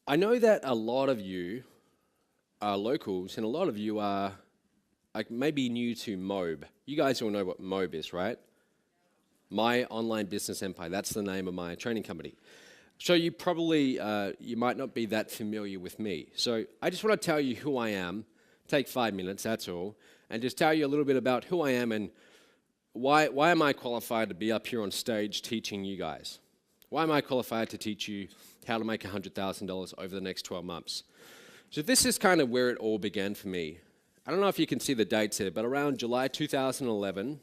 I know that a lot of you are locals and a lot of you are like maybe new to MOBE. You guys all know what MOBE is, right? My Online Business Empire. That's the name of my training company. So you probably, you might not be that familiar with me. So I just want to tell you who I am. Take 5 minutes, that's all. And just tell you a little bit about who I am and why am I qualified to be up here on stage teaching you guys? Why am I qualified to teach you how to make $100,000 over the next 12 months? So this is kind of where it all began for me. I don't know if you can see the dates here, but around July 2011,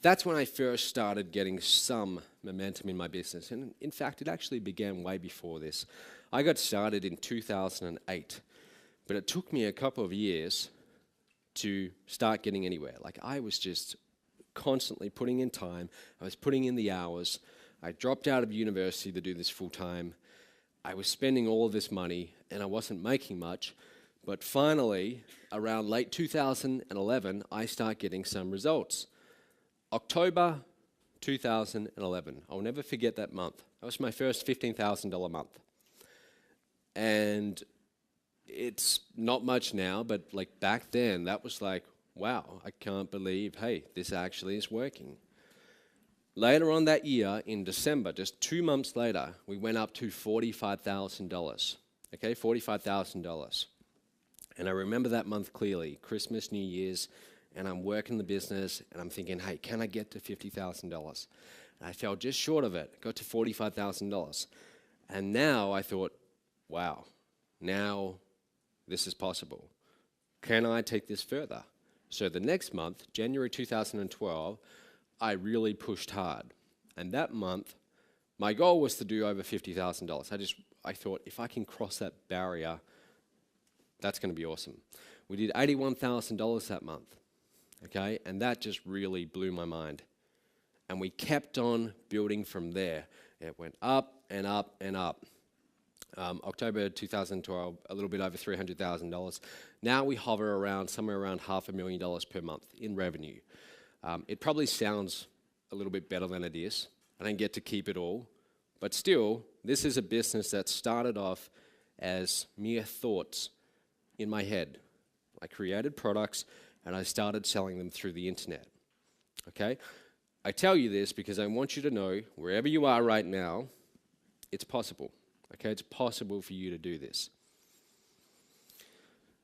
that's when I first started getting some momentum in my business. And in fact, it actually began way before this. I got started in 2008, but it took me a couple of years to start getting anywhere. Like I was just constantly putting in time. I was putting in the hours. I dropped out of university to do this full time. I was spending all of this money and I wasn't making much. But finally, around late 2011, I start getting some results. October 2011. I'll never forget that month. That was my first $15,000 month. And it's not much now, but like back then, that was like, wow, I can't believe, hey, this actually is working. Later on that year, in December, just 2 months later, we went up to $45,000. Okay, $45,000. And I remember that month clearly, Christmas, New Year's, and I'm working the business, and I'm thinking, hey, can I get to $50,000? And I fell just short of it, got to $45,000. And now I thought, wow, now this is possible. Can I take this further? So the next month, January 2012, I really pushed hard. And that month, my goal was to do over $50,000. I thought, if I can cross that barrier, that's going to be awesome. We did $81,000 that month, okay? And that just really blew my mind. And we kept on building from there. It went up and up and up. October 2012, a little bit over $300,000. Now we hover around somewhere around $500,000 per month in revenue. It probably sounds a little bit better than it is. I don't get to keep it all. But still, this is a business that started off as mere thoughts in my head. I created products and I started selling them through the internet. Okay? I tell you this because I want you to know, wherever you are right now, it's possible. Okay, it's possible for you to do this.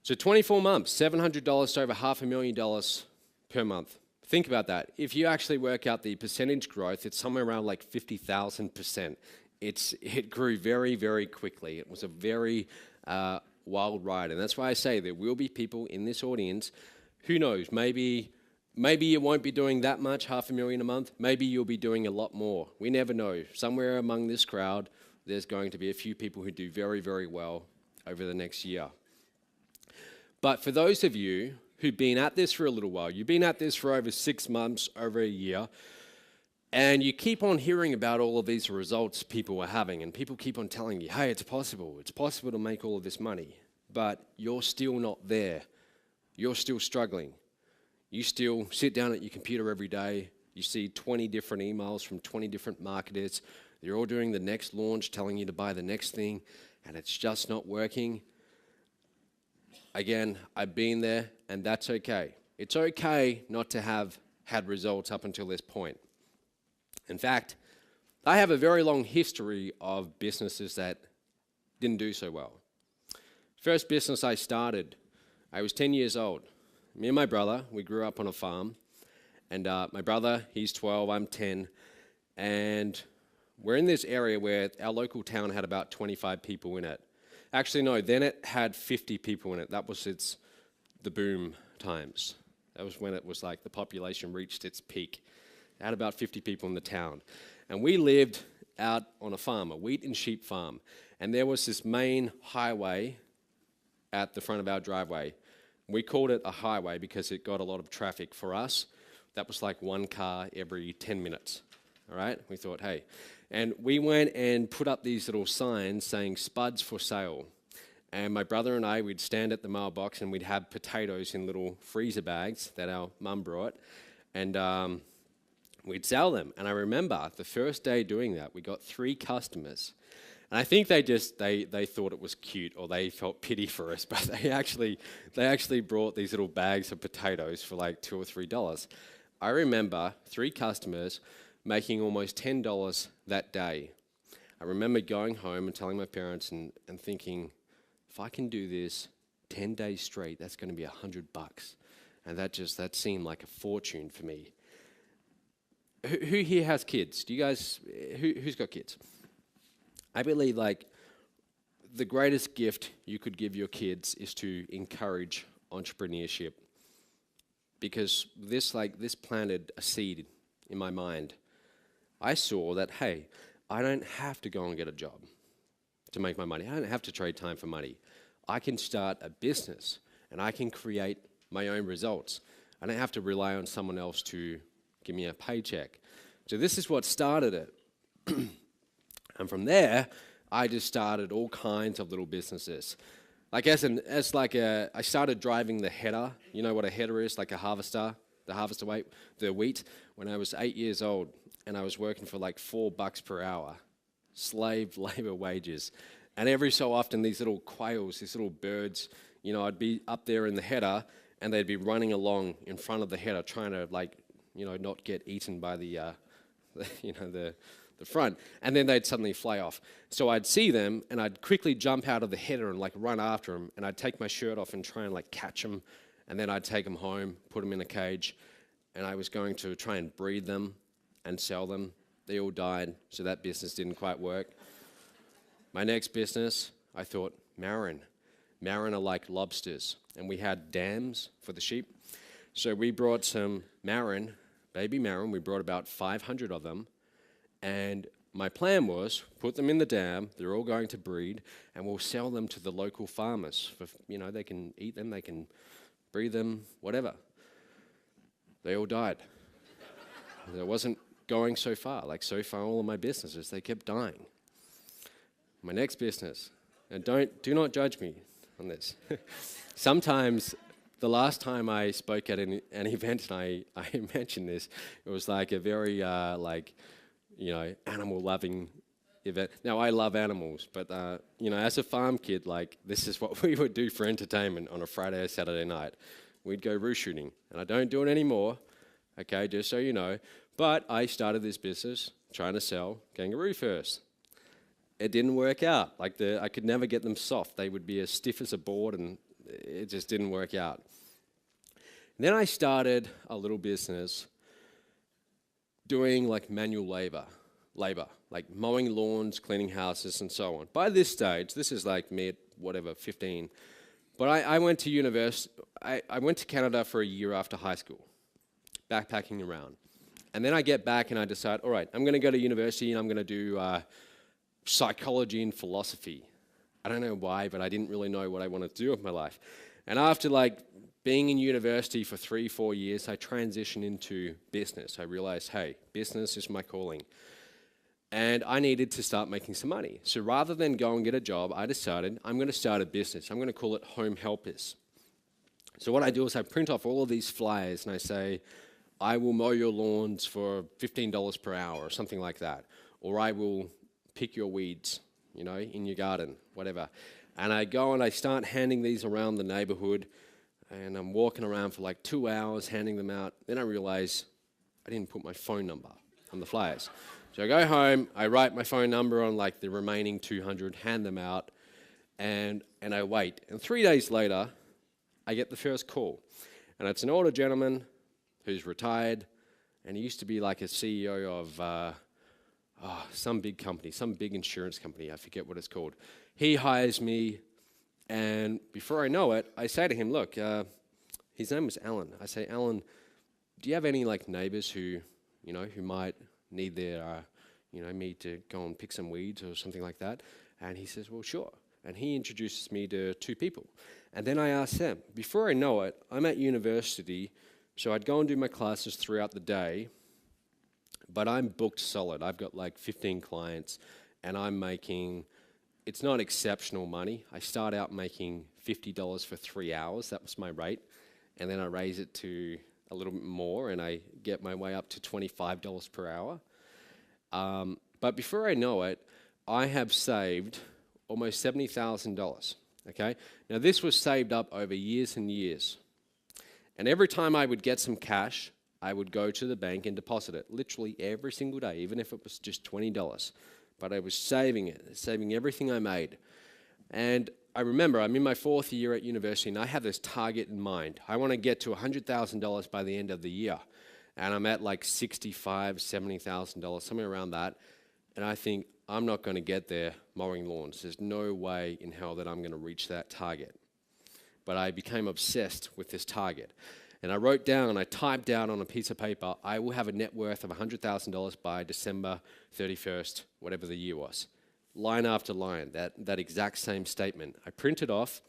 So 24 months, $700 to over $500,000 per month. Think about that. If you actually work out the percentage growth, it's somewhere around like 50,000%. It grew very, very quickly. It was a very wild ride. And that's why I say there will be people in this audience, who knows, maybe you won't be doing that much, $500,000 a month. Maybe you'll be doing a lot more. We never know. Somewhere among this crowd, there's going to be a few people who do very, very well over the next year. But for those of you who've been at this for a little while, you've been at this for over 6 months, over a year, and you keep on hearing about all of these results people are having, and people keep on telling you, hey, it's possible to make all of this money, but you're still not there. You're still struggling. You still sit down at your computer every day, you see 20 different emails from 20 different marketers. They're all doing the next launch, telling you to buy the next thing, and it's just not working. Again, I've been there, and that's okay. It's okay not to have had results up until this point. In fact, I have a very long history of businesses that didn't do so well. First business I started, I was 10 years old. Me and my brother, we grew up on a farm, and my brother, he's 12, I'm 10, and we're in this area where our local town had about 25 people in it. Actually, no, then it had 50 people in it. That was the boom times. That was when it was like the population reached its peak. It had about 50 people in the town. And we lived out on a farm, a wheat and sheep farm. And there was this main highway at the front of our driveway. We called it a highway because it got a lot of traffic for us. That was like one car every 10 minutes. All right? We thought, hey. And we went and put up these little signs saying spuds for sale. And my brother and I, we'd stand at the mailbox and we'd have potatoes in little freezer bags that our mum brought. And we'd sell them. And I remember the first day doing that, we got 3 customers. And I think they thought it was cute, or they felt pity for us, but they actually brought these little bags of potatoes for like $2 or $3. I remember 3 customers making almost $10 that day. I remember going home and telling my parents and thinking, if I can do this 10 days straight, that's going to be $100. And that seemed like a fortune for me. Who here has kids? Do you guys, who's got kids? I believe like the greatest gift you could give your kids is to encourage entrepreneurship, because this planted a seed in my mind. I saw that, hey, I don't have to go and get a job to make my money. I don't have to trade time for money. I can start a business and I can create my own results. I don't have to rely on someone else to give me a paycheck. So this is what started it. And from there, I just started all kinds of little businesses. Like I started driving the header. You know what a header is, like a harvester, the wheat, when I was 8 years old, and I was working for like $4 per hour, slave labor wages. And every so often, these little quails, these little birds, I'd be up there in the header, and they'd be running along in front of the header, trying to not get eaten by the front, and then they'd suddenly fly off. So I'd see them, and I'd quickly jump out of the header and run after them, and I'd take my shirt off and try and catch them, and then I'd take them home, put them in a cage, and I was going to try and breed them and sell them. They all died, so that business didn't quite work. My next business, I thought, marron. Marron are like lobsters, and we had dams for the sheep. So we brought some marron, baby marron. We brought about 500 of them, and my plan was put them in the dam. They're all going to breed, and we'll sell them to the local farmers. They can eat them, they can breed them, whatever. They all died. It wasn't going so far. So far, all of my businesses, they kept dying. My next business, and do not judge me on this. Sometimes, the last time I spoke at an event and I mentioned this, it was like a very animal-loving event. Now, I love animals, but as a farm kid, this is what we would do for entertainment on a Friday or Saturday night. We'd go roo shooting, and I don't do it anymore, okay, just so you know. But I started this business trying to sell kangaroo furs. It didn't work out. I could never get them soft. They would be as stiff as a board, and it just didn't work out. And then I started a little business doing manual labor, like mowing lawns, cleaning houses, and so on. By this stage, this is me at 15. But I went to university. I went to Canada for a year after high school, backpacking around. And then I get back and I decide, all right, I'm going to go to university and I'm going to do psychology and philosophy. I don't know why, but I didn't really know what I wanted to do with my life. And after being in university for 3-4 years, I transitioned into business. I realized, hey, business is my calling. And I needed to start making some money. So rather than go and get a job, I decided I'm going to start a business. I'm going to call it Home Helpers. So what I do is I print off all of these flyers and I say, I will mow your lawns for $15 per hour or something like that. Or I will pick your weeds, in your garden, whatever. And I go and I start handing these around the neighborhood, and I'm walking around for 2 hours handing them out. Then I realize I didn't put my phone number on the flyers. So I go home, I write my phone number on the remaining 200, hand them out, and I wait. And 3 days later, I get the first call. And it's an older gentleman who's retired, and he used to be a CEO of some big company, some big insurance company, I forget what it's called. He hires me, and before I know it, I say to him, look, his name was Alan. I say, Alan, do you have any neighbors who might need their, me to go and pick some weeds or something like that? And he says, well, sure. And he introduces me to 2 people. And then I ask them. Before I know it, I'm at university, so I'd go and do my classes throughout the day, but I'm booked solid. I've got 15 clients, and I'm making, it's not exceptional money. I start out making $50 for 3 hours. That was my rate. And then I raise it to a little bit more, and I get my way up to $25 per hour. But before I know it, I have saved almost $70,000, okay? Now this was saved up over years and years. And every time I would get some cash, I would go to the bank and deposit it, literally every single day, even if it was just $20. But I was saving it, saving everything I made. And I remember I'm in my 4th year at university and I have this target in mind. I want to get to $100,000 by the end of the year. And I'm at like $65,000, $70,000, somewhere around that. And I think, I'm not going to get there mowing lawns. There's no way in hell that I'm going to reach that target. But I became obsessed with this target. And I wrote down, I typed down on a piece of paper, I will have a net worth of $100,000 by December 31st, whatever the year was. Line after line, that exact same statement. I printed off,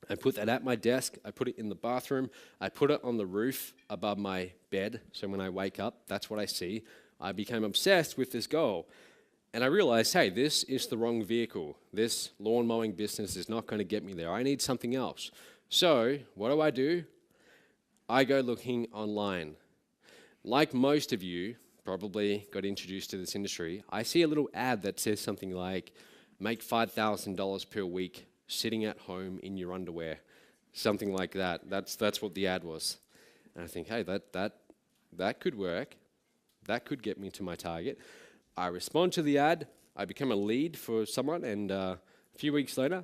I put that at my desk, I put it in the bathroom, I put it on the roof above my bed, so when I wake up, that's what I see. I became obsessed with this goal. And I realized, hey, this is the wrong vehicle. This lawn mowing business is not going to get me there. I need something else. So what do? I go looking online. Like most of you probably got introduced to this industry, I see a little ad that says something like, make $5,000 per week sitting at home in your underwear. Something like that. That's what the ad was. And I think, hey, that could work. That could get me to my target. I respond to the ad, I become a lead for someone, and a few weeks later,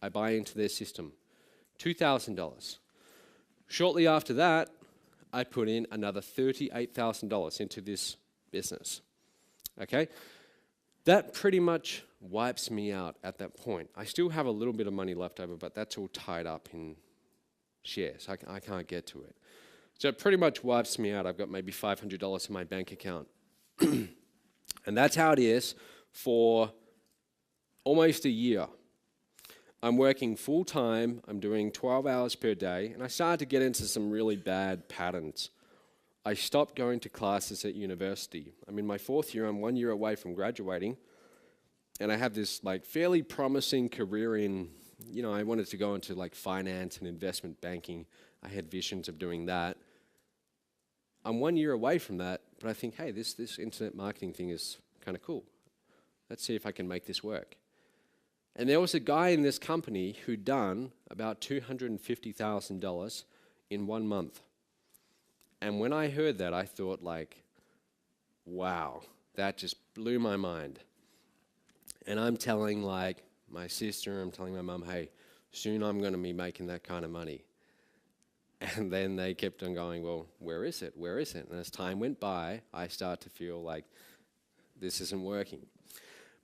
I buy into their system. $2,000. Shortly after that, I put in another $38,000 into this business. Okay? That pretty much wipes me out at that point. I still have a little bit of money left over, but that's all tied up in shares. I can't get to it. So it pretty much wipes me out. I've got maybe $500 in my bank account. And that's how it is for almost a year. I'm working full time, I'm doing 12 hours per day, and I started to get into some really bad patterns. I stopped going to classes at university. I'm in my 4th year, I'm 1 year away from graduating, and I have this like fairly promising career in, I wanted to go into like finance and investment banking. I had visions of doing that. I'm 1 year away from that, but I think, hey, this internet marketing thing is kind of cool. Let's see if I can make this work. And there was a guy in this company who'd done about $250,000 in 1 month. And when I heard that, I thought like, wow, that just blew my mind. And I'm telling like my sister, I'm telling my mum, hey, soon I'm going to be making that kind of money. And then they kept on going, well, where is it? Where is it? And as time went by, I started to feel like this isn't working.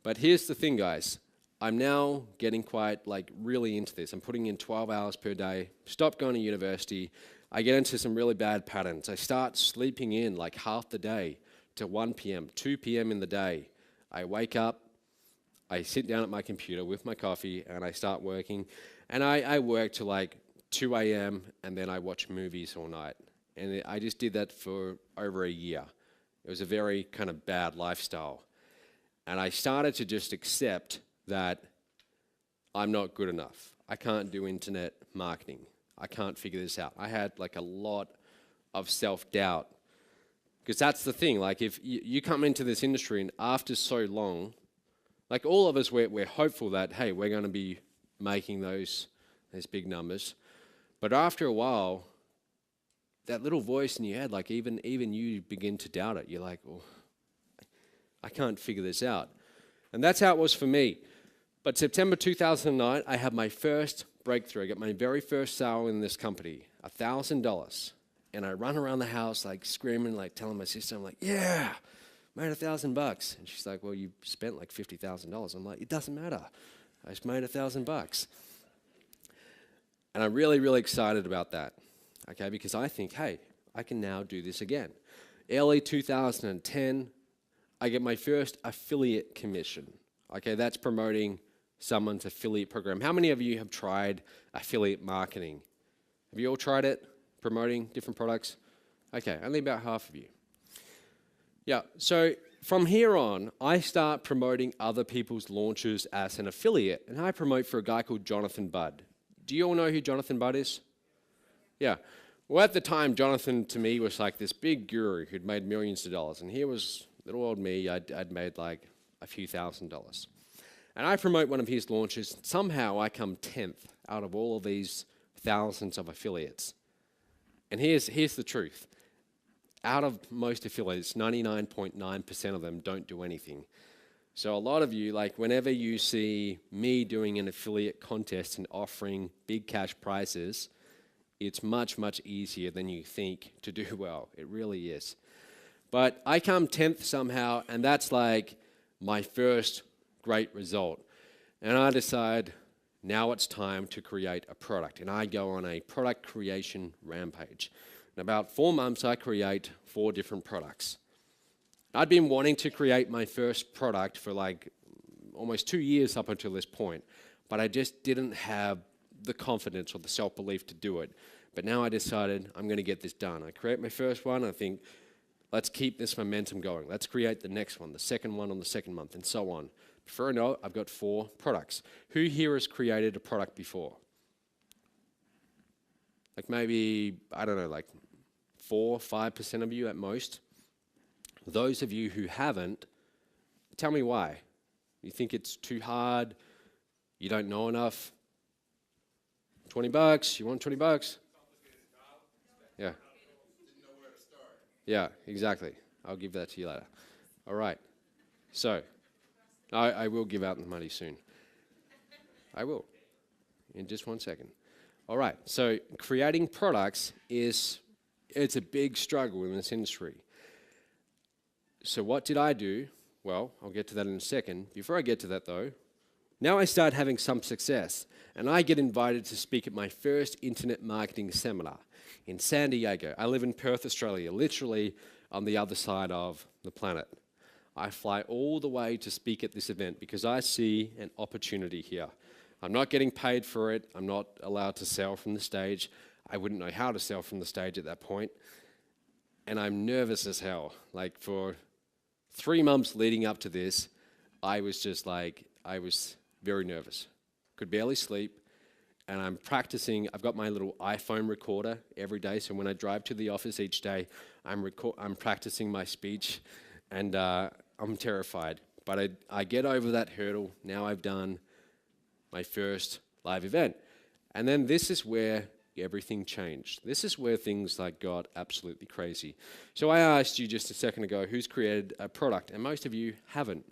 But here's the thing, guys. I'm now getting quite like really into this. I'm putting in 12 hours per day, stop going to university. I get into some really bad patterns. I start sleeping in like half the day to 1 p.m., 2 p.m. in the day. I wake up, I sit down at my computer with my coffee, and I start working. And I work to like 2 a.m. and then I watch movies all night. And I just did that for over a year. It was a very kind of bad lifestyle. And I started to just accept that I'm not good enough. I can't do internet marketing. I can't figure this out. I had like a lot of self-doubt. Because that's the thing, like if you come into this industry and after so long, like all of us, we're hopeful that, hey, we're going to be making those big numbers. But after a while, that little voice in your head, like even you begin to doubt it. You're like, oh, I can't figure this out. And that's how it was for me. But September 2009, I had my first breakthrough. I got my very first sale in this company, $1,000. And I run around the house like screaming, like telling my sister, I'm like, yeah, made $1,000. And she's like, well, you spent like $50,000. I'm like, it doesn't matter. I just made $1,000. And I'm really, really excited about that, okay, because I think, hey, I can now do this again. Early 2010, I get my first affiliate commission. Okay, that's promoting someone's affiliate program. How many of you have tried affiliate marketing? Have you all tried it, promoting different products? Okay, only about half of you. Yeah, so from here on, I start promoting other people's launches as an affiliate, and I promote for a guy called Jonathan Budd. Do you all know who Jonathan Budd is? Yeah. Well, at the time, Jonathan, to me, was like this big guru who'd made millions of dollars. And here was little old me. I'd made like a few $1,000s. And I promote one of his launches. Somehow I come 10th out of all of these thousands of affiliates. And here's the truth. Out of most affiliates, 99.9% of them don't do anything. So a lot of you, like whenever you see me doing an affiliate contest and offering big cash prizes, it's much, much easier than you think to do well. It really is. But I come 10th somehow, and that's like my first great result. And I decide, now it's time to create a product. And I go on a product creation rampage. In about 4 months, I create 4 different products. I'd been wanting to create my first product for like almost 2 years up until this point, but I just didn't have the confidence or the self-belief to do it. But now I decided I'm going to get this done. I create my first one. I think, let's keep this momentum going. Let's create the next one, the second one on the second month, and so on. Before I know it, I've got 4 products. Who here has created a product before? Like maybe, I don't know, like 4, 5% of you at most. Those of you who haven't, tell me why. You think it's too hard? You don't know enough? $20? You want $20? Yeah. Yeah, exactly. I'll give that to you later. All right. So, I will give out the money soon. I will. In just 1 second. All right. So, creating products it's a big struggle in this industry. So what did I do? Well, I'll get to that in a second. Before I get to that though, now I start having some success, and I get invited to speak at my first internet marketing seminar in San Diego. I live in Perth, Australia, literally on the other side of the planet. I fly all the way to speak at this event because I see an opportunity here. I'm not getting paid for it. I'm not allowed to sell from the stage. I wouldn't know how to sell from the stage at that point. And I'm nervous as hell. Like for 3 months leading up to this, I was very nervous. Could barely sleep. And I'm practicing. I've got my little iPhone recorder every day. So when I drive to the office each day, I'm practicing my speech. And I'm terrified. But I get over that hurdle. Now I've done my first live event. And then this is where everything changed. This is where things like got absolutely crazy. So I asked you just a second ago, who's created a product? And most of you haven't.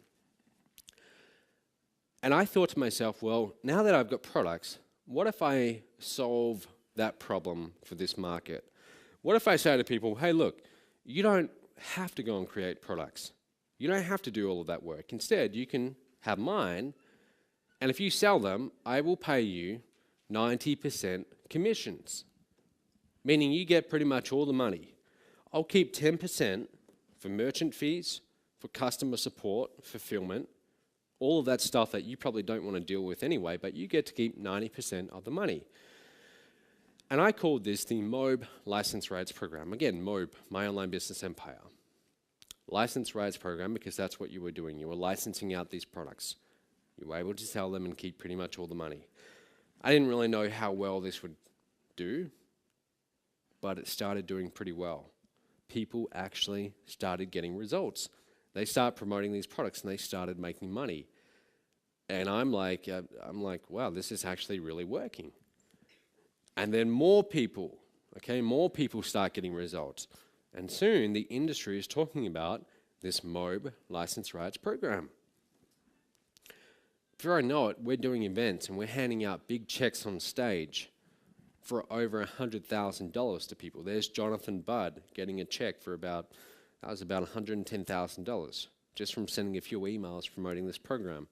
And I thought to myself, well, now that I've got products, what if I solve that problem for this market? What if I say to people, hey, look, you don't have to go and create products. You don't have to do all of that work. Instead, you can have mine, and if you sell them, I will pay you 90% commissions, meaning you get pretty much all the money. I'll keep 10% for merchant fees, for customer support, fulfillment, all of that stuff that you probably don't want to deal with anyway, but you get to keep 90% of the money. And I called this the MOBE License Rights Program. Again, MOBE, My Online Business Empire. License Rights Program because that's what you were doing. You were licensing out these products. You were able to sell them and keep pretty much all the money. I didn't really know how well this would do, but it started doing pretty well. People actually started getting results. They start promoting these products and they started making money. And I'm like, wow, this is actually really working. And then more people start getting results. And soon the industry is talking about this MOBE License Rights Program. Before I know it, we're doing events and we're handing out big checks on stage for over $100,000 to people. There's Jonathan Budd getting a check for about $110,000 just from sending a few emails promoting this program.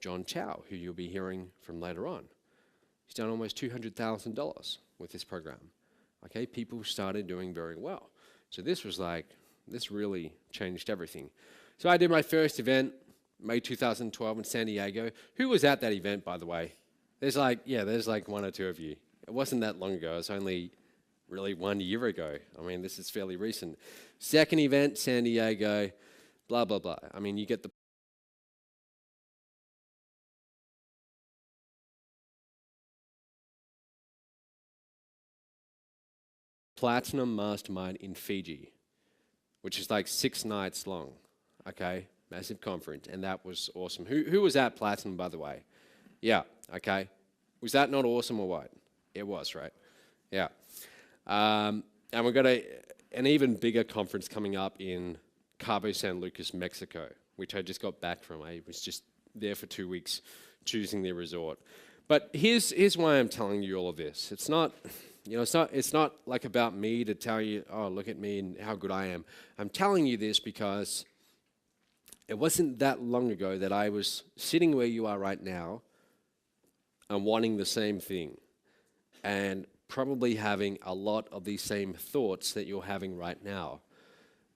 John Chow, who you'll be hearing from later on, he's done almost $200,000 with this program. Okay, people started doing very well. So this really changed everything. So I did my first event, May 2012 in San Diego. Who was at that event, by the way? There's like 1 or 2 of you. It wasn't that long ago. It was only really 1 year ago. I mean, this is fairly recent. Second event, San Diego, blah, blah, blah. I mean, you get the Platinum Mastermind in Fiji, which is like 6 nights long, okay? massive conference, and that was awesome. Who was at Platinum, by the way? Yeah, okay. Was that not awesome or what? It was, right? Yeah. And we've got an even bigger conference coming up in Cabo San Lucas, Mexico, which I just got back from. I was just there for 2 weeks choosing the resort. But here's why I'm telling you all of this. It's not, it's not like about me to tell you, oh, look at me and how good I am. I'm telling you this because it wasn't that long ago that I was sitting where you are right now and wanting the same thing, and probably having a lot of these same thoughts that you're having right now.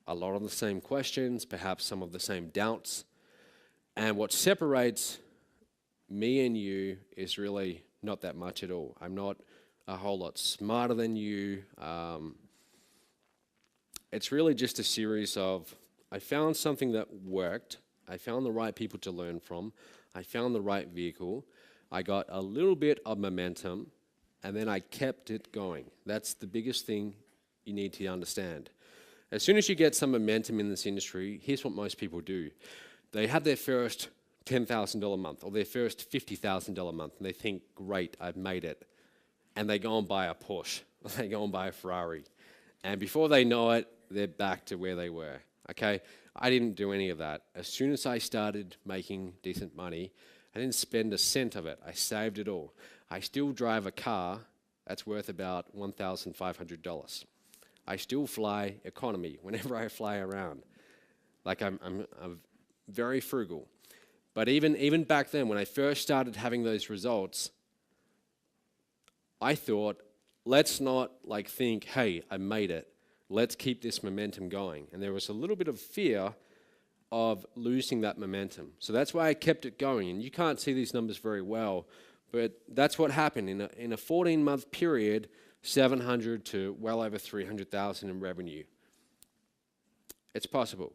A lot of the same questions, perhaps some of the same doubts. And what separates me and you is really not that much at all. I'm not a whole lot smarter than you. It's really just a series of, I found something that worked. I found the right people to learn from. I found the right vehicle. I got a little bit of momentum, and then I kept it going. That's the biggest thing you need to understand. As soon as you get some momentum in this industry, here's what most people do. They have their first $10,000 month or their first $50,000 month, and they think, great, I've made it. And they go and buy a Porsche, or they go and buy a Ferrari. And before they know it, they're back to where they were, okay? I didn't do any of that. As soon as I started making decent money, I didn't spend a cent of it. I saved it all. I still drive a car that's worth about $1,500. I still fly economy whenever I fly around. Like I'm very frugal. But even back then, when I first started having those results, I thought, let's not like think, hey, I made it. Let's keep this momentum going. And there was a little bit of fear of losing that momentum. So that's why I kept it going. And you can't see these numbers very well, but that's what happened. In a 14-month period, 700 to well over 300,000 in revenue. It's possible.